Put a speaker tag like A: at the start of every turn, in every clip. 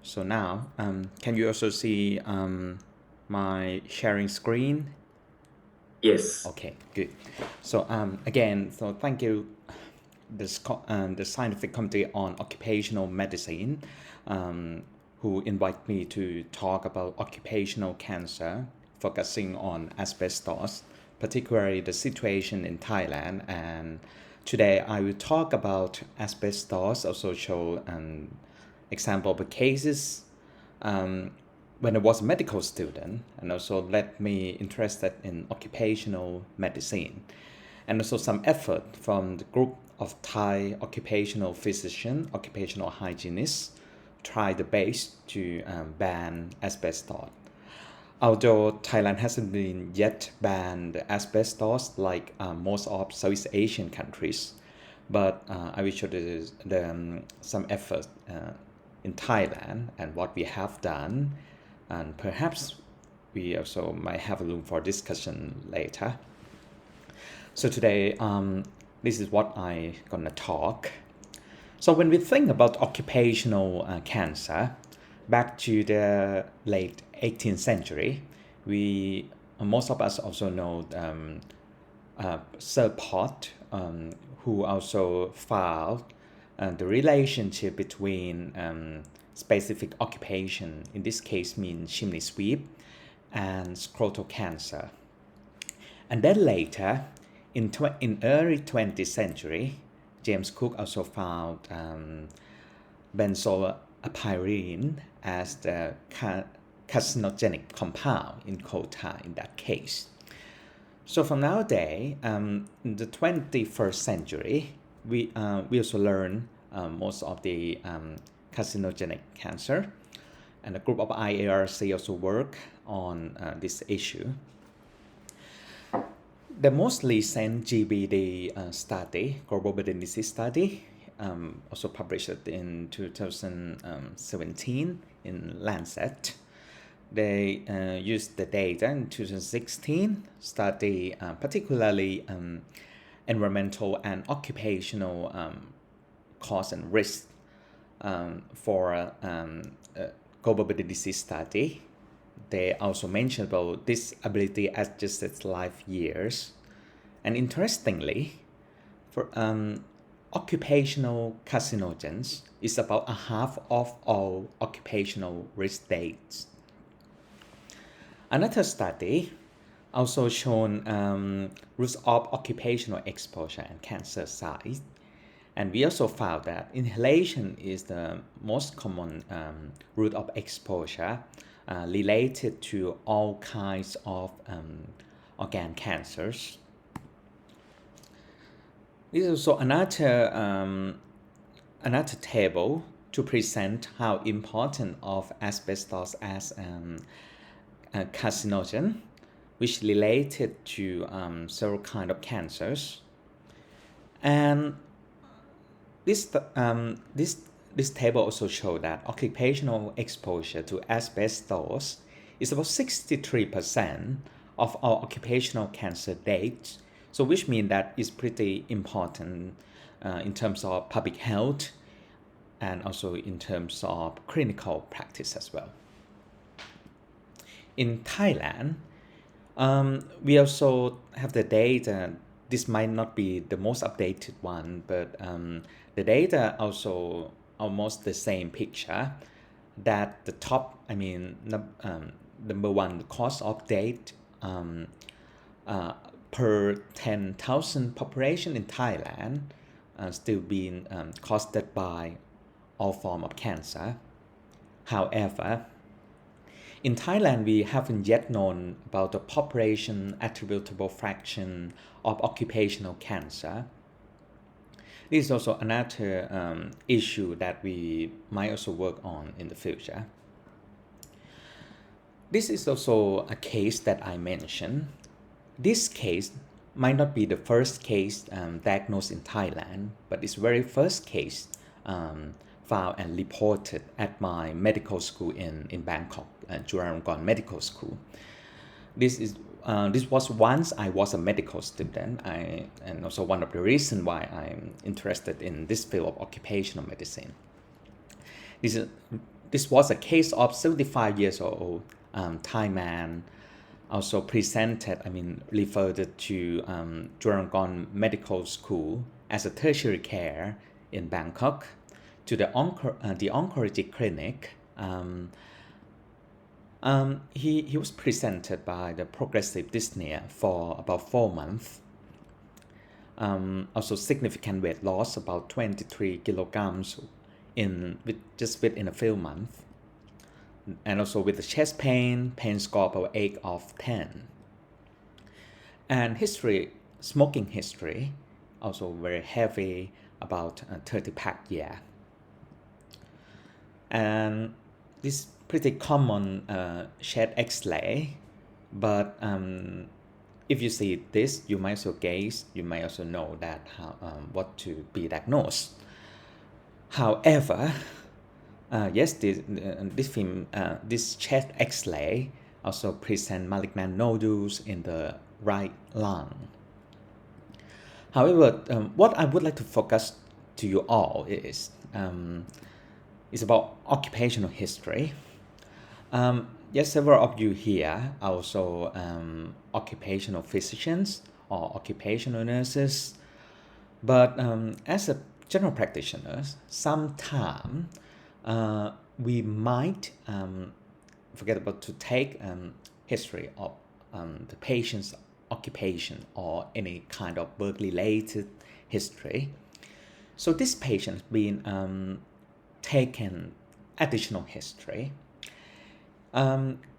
A: So now, can you also see my sharing screen?
B: Yes.
A: Okay, good. So again, so thank you, the Scientific Committee on Occupational Medicine, who invite me to talk about occupational cancer, focusing on asbestos, particularly the situation in Thailand. And today I will talk about asbestos, also show an example of the cases when I was a medical student, and also led me interested in occupational medicine, and also some effort from the group of Thai occupational physician, occupational hygienists, tried the best to ban asbestos. Although Thailand hasn't been yet banned asbestos like most of Southeast Asian countries, but I will show some effort in Thailand and what we have done, and perhaps we also might have a room for discussion later. So today, this is what I'm gonna talk. So when we think about occupational cancer, back to the late 18th century, we most of us also know Sir Pot, who also found the relationship between specific occupation, in this case means chimney sweep, and scrotal cancer. And then later, in early 20th century, James Cook also found benzoylpyrene as the carcinogenic compound in coal tar in that case. So from nowadays, in the 21st century, we also learn most of the carcinogenic cancer, and a group of IARC also work on this issue. The most recent GBD study, global burden disease study, also published in 2017 in Lancet. They used the data in 2016, study particularly environmental and occupational cause and risk for global burden disease study. They also mentioned about disability adjusted life years. And interestingly, for occupational carcinogens is about a half of all occupational risk dates. Another study also shown routes of occupational exposure and cancer size. And we also found that inhalation is the most common route of exposure related to all kinds of organ cancers. This is also another table to present how important of asbestos as a carcinogen, which related to several kind of cancers. And this table also shows that occupational exposure to asbestos is about 63% of our occupational cancer dates. So which means that it's pretty important in terms of public health and also in terms of clinical practice as well. In Thailand, we also have the data. This might not be the most updated one, but the data also almost the same picture, that the top, number one cause of death per 10,000 population in Thailand still being caused by all form of cancer. However, in Thailand, we haven't yet known about the population attributable fraction of occupational cancer. This is also another issue that we might also work on in the future. This is also a case that I mentioned. This case might not be the first case diagnosed in Thailand, but it's very first case found and reported at my medical school in Bangkok, Chulalongkorn Medical School. This was once I was a medical student, and also one of the reasons why I'm interested in this field of occupational medicine. this was a case of 75 years old Thai man, also presented, referred to Chulalongkorn Medical School as a tertiary care in Bangkok to the oncology clinic. He was presented by the progressive dyspnea for about 4 months. Also significant weight loss, about 23 kilograms just within a few months. And also with the chest pain score about 8 of 10. And smoking history, also very heavy, about 30 pack year. And this pretty common chest X-ray, but if you see this, you might also guess, you might also know that what to be diagnosed. However, yes, this chest X-ray also present malignant nodules in the right lung. However, what I would like to focus to you all is about occupational history. Yes, several of you here are also occupational physicians or occupational nurses, but as a general practitioners, sometimes we might forget about to take history of the patient's occupation or any kind of work-related history. So this patient's been taken additional history.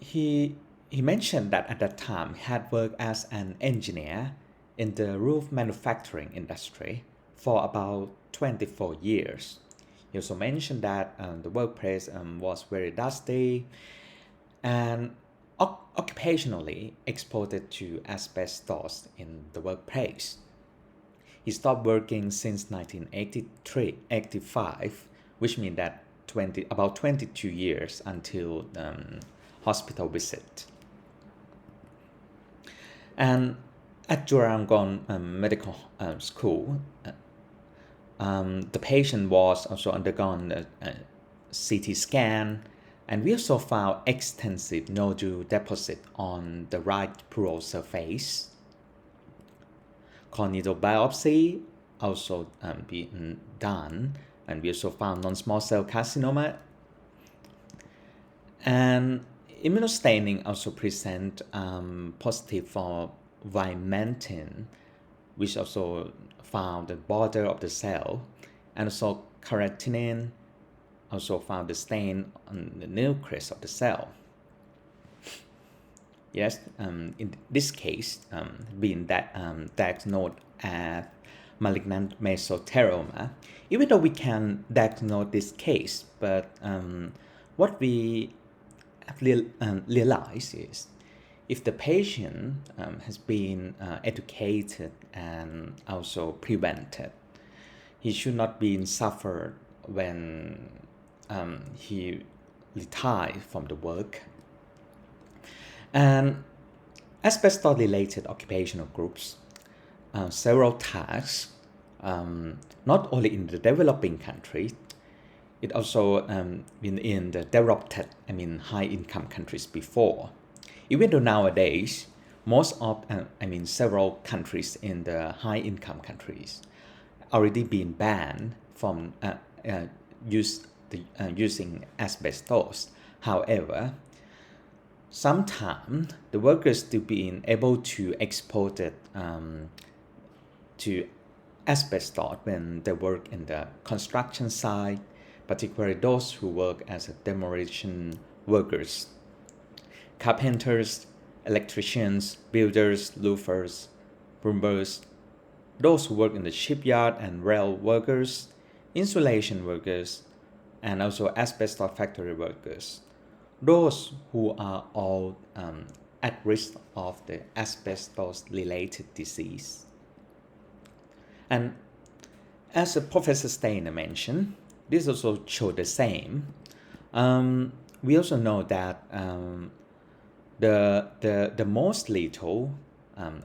A: He mentioned that at that time he had worked as an engineer in the roof manufacturing industry for about 24 years. He also mentioned that the workplace was very dusty and occupationally exposed to asbestos in the workplace. He stopped working since 1985, which means that about 22 years until hospital visit. And at Chulalongkorn Medical School, the patient was also undergone a CT scan, and we also found extensive nodule deposit on the right pleural surface. Corneal biopsy also been done, and we also found non-small cell carcinoma. And immunostaining also present positive for vimentin, which also found the border of the cell, and also creatinine also found the stain on the nucleus of the cell. Yes, in this case, being diagnosed as malignant mesothelioma, even though we can diagnose this case, but what we realize is if the patient has been educated and also prevented, he should not be suffered when he retired from the work. And asbestos-related occupational groups, several tasks, not only in the developing countries, it also been in the developed, high-income countries before. Even though nowadays, most of, several countries in the high-income countries already been banned from using asbestos. However, sometimes the workers still being able to expose it to asbestos when they work in the construction site, particularly those who work as demolition workers, carpenters, electricians, builders, roofers, plumbers, those who work in the shipyard and rail workers, insulation workers, and also asbestos factory workers. Those who are all at risk of the asbestos-related disease. And as Professor Steiner mentioned, this also showed the same. We also know that the most lethal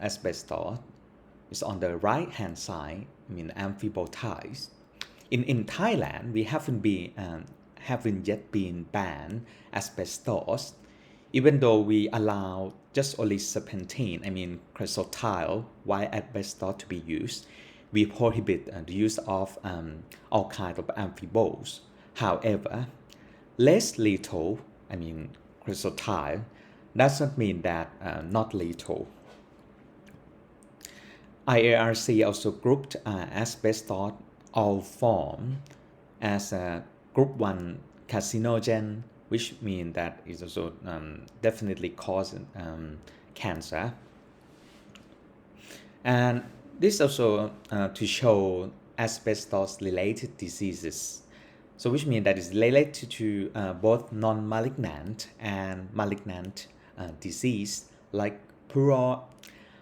A: asbestos is on the right-hand side, amphibolized. In Thailand, we haven't been haven't yet been banned asbestos, even though we allow just only serpentine, chrysotile, white asbestos to be used. We prohibit the use of all kinds of amphiboles. However, less lethal, chrysotile, does not mean that not lethal. IARC also grouped asbestos all form as a group 1 carcinogen, which means that it also definitely causes cancer. And this also to show asbestos related diseases. So which means that it's related to both non-malignant and malignant disease, like pleura.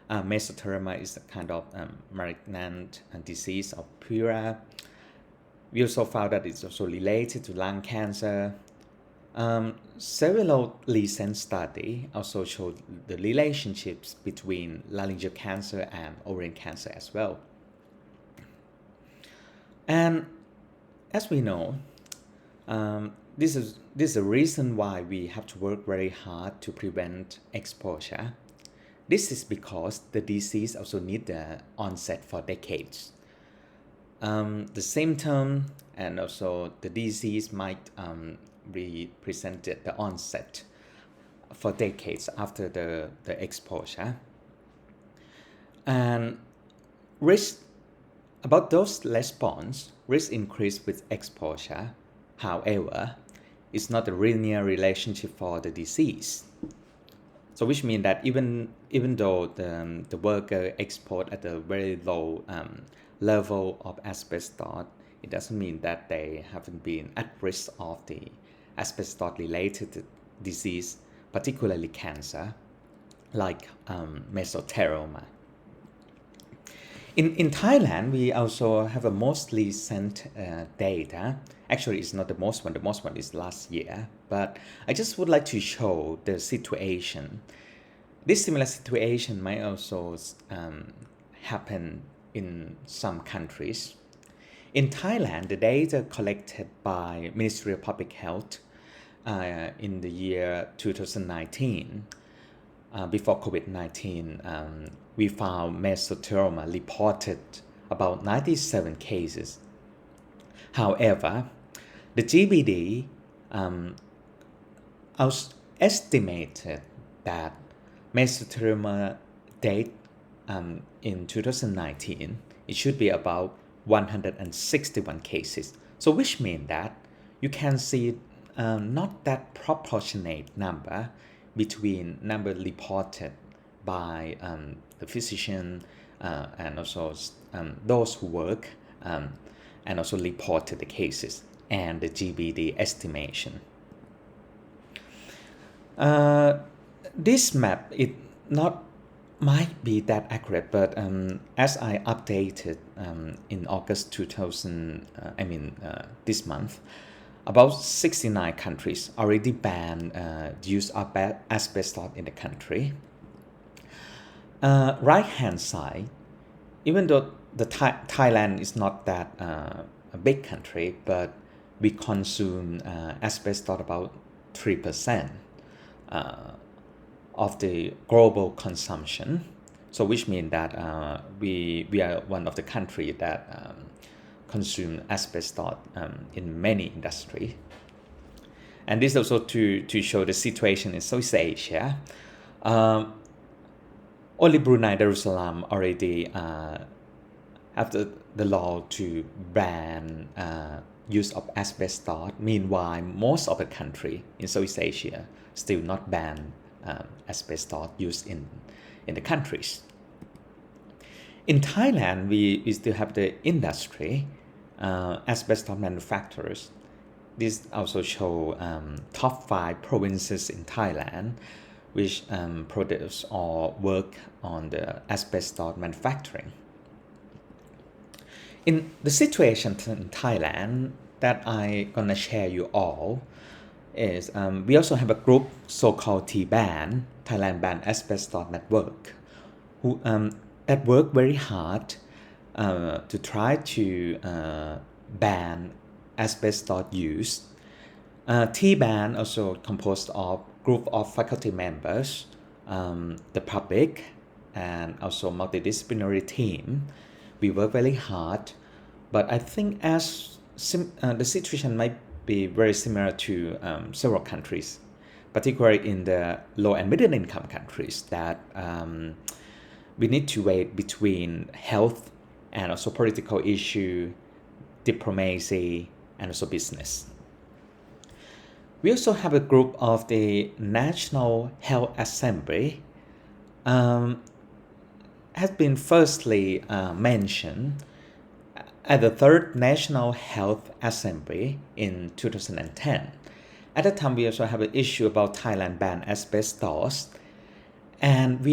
A: Mesothelioma is a kind of malignant disease of pleura. We also found that it's also related to lung cancer. Several recent studies also showed the relationships between laryngeal cancer and ovarian cancer as well. And as we know, this is a reason why we have to work very hard to prevent exposure. This is because the disease also needs the onset for decades. The symptom and also the disease might be presented the onset for decades after the exposure. And risk about those response, risk increase with exposure. However, it's not a linear relationship for the disease. So which means that even though the worker exposed at a very low level of asbestos, it doesn't mean that they haven't been at risk of the asbestos-related disease, particularly cancer, like mesothelioma. In Thailand, we also have a most recent data. Actually, it's not the most one. The most one is last year. But I just would like to show the situation. This similar situation might also happen in some countries. In Thailand, the data collected by Ministry of Public Health in the year 2019, before COVID-19, we found mesothelioma reported about 97 cases. However, the GBD estimated that mesothelioma death in 2019, it should be about 161 cases. So which means that you can see not that proportionate number between number reported by the physician and also those who work and also reported the cases and the GBD estimation. This map, it not might be that accurate, but as I updated in August 2000, this month, about 69 countries already banned the use of asbestos in the country. Right-hand side, even though the Thailand is not that a big country, but we consume asbestos about 3% of the global consumption. So which means that we are one of the countries that consume asbestos in many industries. And this also to show the situation in Southeast Asia. Only Brunei Darussalam already have the law to ban use of asbestos. Meanwhile, most of the country in Southeast Asia still not ban asbestos use in the countries. In Thailand, we still have the industry, asbestos manufacturers. This also show top 5 provinces in Thailand which produce or work on the asbestos manufacturing. In the situation in Thailand that I gonna share you all is we also have a group so-called T-Ban, Thailand Ban Asbestos Network, who that work very hard to try to ban asbestos use T-band also composed of group of faculty members, the public, and also multidisciplinary team. We work very hard, but I think the situation might be very similar to several countries, particularly in the low and middle income countries, that we need to weigh between health and also political issue, diplomacy, and also business. We also have a group of the National Health Assembly. Has been firstly mentioned at the third National Health Assembly in 2010. At that time, we also have an issue about Thailand ban asbestos. And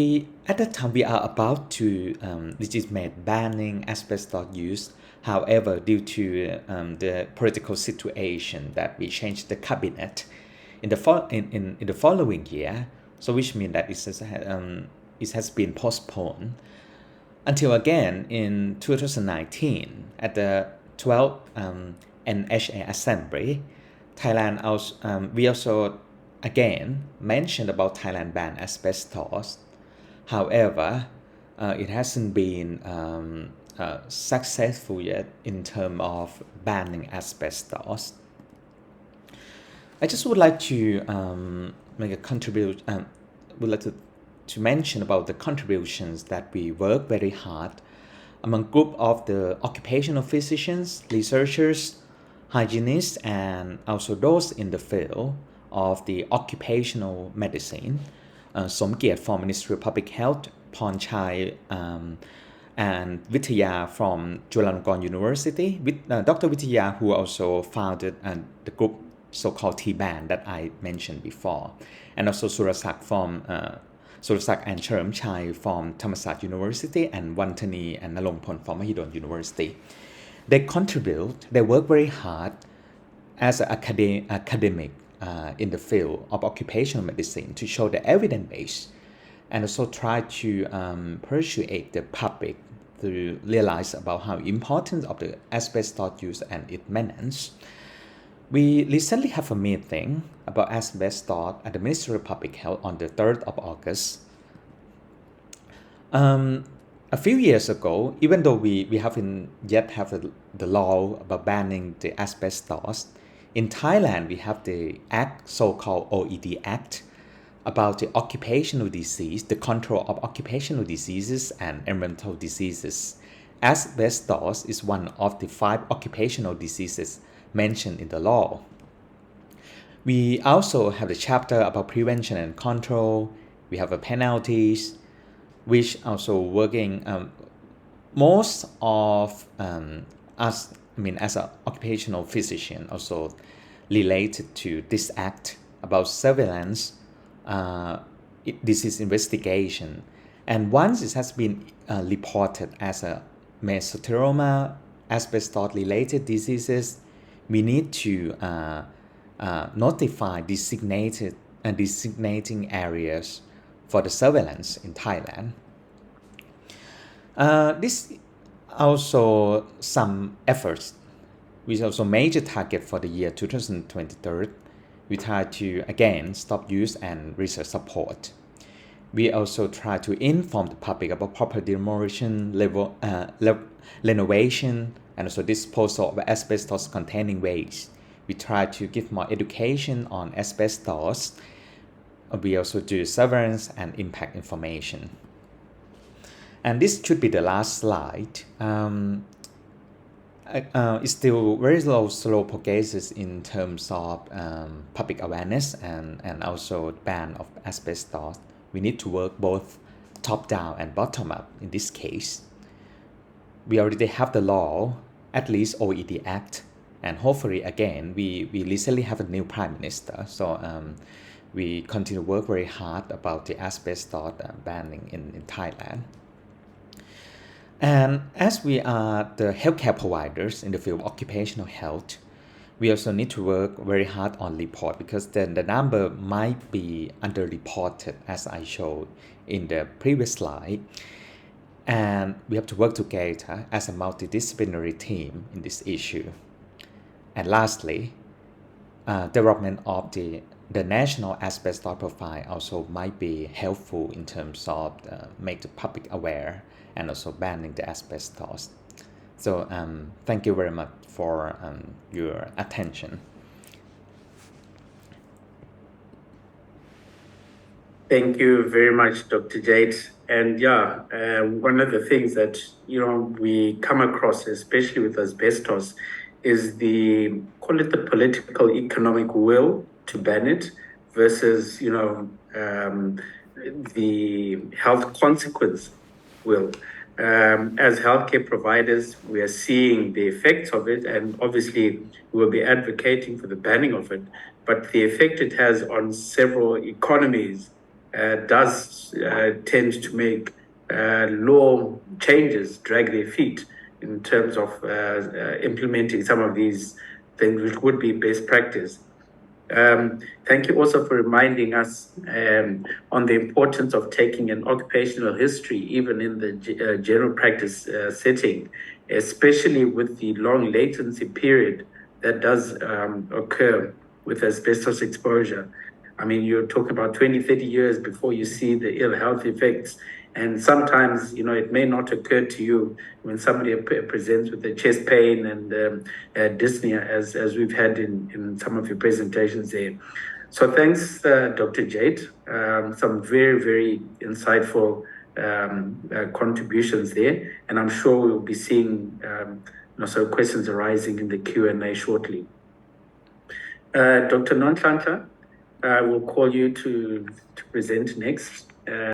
A: at that time, we are about to legitimate banning asbestos use. However, due to the political situation, that we changed the cabinet in the following year, so which means that it has been postponed until again in 2019 at the 12th NHA Assembly. Thailand we also again mentioned about Thailand ban asbestos. However, it hasn't been successful yet in terms of banning asbestos. I just would like to make a contribution. Would like to mention about the contributions that we work very hard among group of the occupational physicians, researchers, hygienists, and also those in the field of the occupational medicine. Somkiat from Ministry of Public Health, Ponchai and Vitaya from Chulalongkorn University, with Dr. Vitaya, who also founded the group so-called T-band that I mentioned before, and also Surasak and Charamchai from Thammasat University, and Wantani and Nalongporn from Mahidol University. They work very hard as an academic in the field of occupational medicine to show the evidence base, and also try to persuade the public to realize about how important of the asbestos use and its menace. We recently have a meeting about asbestos at the Ministry of Public Health on the 3rd of August. A few years ago, even though we haven't yet have the law about banning the asbestos, in Thailand we have the act, so-called OED Act, about the occupational disease, the control of occupational diseases and environmental diseases. Asbestos is one of the 5 occupational diseases mentioned in the law. We also have the chapter about prevention and control. We have penalties, which also working most of us, as an occupational physician, also related to this act about surveillance, disease investigation. And once it has been reported as a mesothelioma, asbestos-related diseases, we need to notify designating areas for the surveillance in Thailand. This also some efforts, which also major target for the year 2023. We try to again stop use and research support. We also try to inform the public about proper demolition, renovation, and also disposal of asbestos containing waste. We try to give more education on asbestos. We also do surveillance and impact information. And this should be the last slide. It's still very slow progress in terms of public awareness and also ban of asbestos. We need to work both top down and bottom up in this case. We already have the law, at least OED Act, and hopefully again we recently have a new Prime Minister. So we continue to work very hard about the asbestos banning in Thailand. And as we are the healthcare providers in the field of occupational health, we also need to work very hard on report, because then the number might be underreported, as I showed in the previous slide. And we have to work together as a multidisciplinary team in this issue. And lastly, development of the national asbestos profile also might be helpful in terms of make the public aware and also banning the asbestos. So thank you very much for your attention.
B: Thank you very much, Dr. Jate. And one of the things that we come across, especially with asbestos, is call it the political economic will to ban it versus the health consequence will. As healthcare providers, we are seeing the effects of it, and obviously we will be advocating for the banning of it. But the effect it has on several economies does tend to make law changes drag their feet in terms of implementing some of these things, which would be best practice. Thank you also for reminding us on the importance of taking an occupational history, even in the general practice setting, especially with the long latency period that does occur with asbestos exposure. I mean, you're talking about 20, 30 years before you see the ill health effects. And sometimes, it may not occur to you when somebody presents with a chest pain and dyspnea, as we've had in some of your presentations there. So thanks, Dr. Jate. Some very, very insightful contributions there. And I'm sure we'll be seeing questions arising in the Q&A shortly. Dr. Nonhlanhla, I will call you to present next.